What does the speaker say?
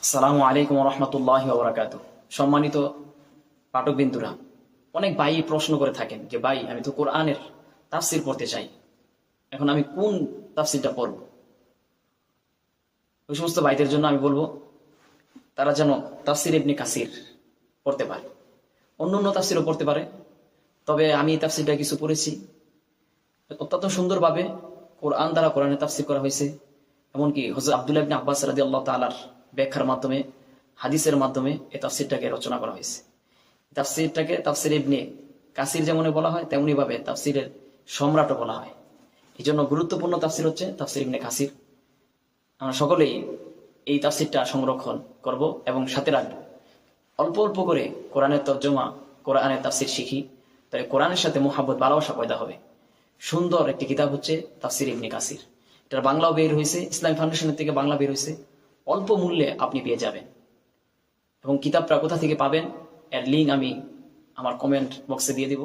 আসসালামু আলাইকুম রহমতুল্লাহি ওয়া বারাকাতুহু। সম্মানিত পাঠক বিন্দুরা, অনেক ভাই প্রশ্ন করে থাকেন যে ভাই, আমি তো কোরআনের তাফসির পড়তে চাই, এখন আমি কোন তাফসিরটা পড়ব? ওই সমস্ত ভাইদের জন্য আমি বলবো তারা যেন তাফসির ইবনে কাসির পড়তে পারে, অন্য অন্য তাফসিরও পড়তে পারে। তবে আমি এই তাফসিরটা কিছু পড়েছি, অত্যন্ত সুন্দরভাবে কোরআন দ্বারা কোরআনের তাফসির করা হয়েছে। এমনকি হযরত আব্দুল্লাহ ইবনে আব্বাস রাদিয়াল্লাহু তাআলার ব্যাখ্যার মাধ্যমে, হাদিসের মাধ্যমে এই তাফসিরটাকে রচনা করা হয়েছে। তাফসিরটাকে তাফসির ইবনে কাসির যেমন বলা হয়, তেমনি ভাবে তাফসিরের সম্রাটও বলা হয়। এই জন্য গুরুত্বপূর্ণ তাফসির হচ্ছে তাফসির ইবনে কাসির। আমরা সকলেই এই তাফসিরটা সংরক্ষণ করব এবং সাথে রাখবো। অল্প অল্প করে কোরআনের তর্জমা, কোরআনের তাফসির শিখি, তাই কোরআনের সাথে মোহাব্বত, ভালোবাসা পয়দা হবে। সুন্দর একটি কিতাব হচ্ছে তাফসির ইবনে কাসির। এটার বাংলাও বের হয়েছে, ইসলামী ফাউন্ডেশনের থেকে বাংলা বের হয়েছে। অল্প মূল্যে আপনি পেয়ে যাবেন। এবং কিতাবটা কোথা থেকে পাবেন এর লিঙ্ক আমি আমার কমেন্ট বক্সে দিয়ে দিব।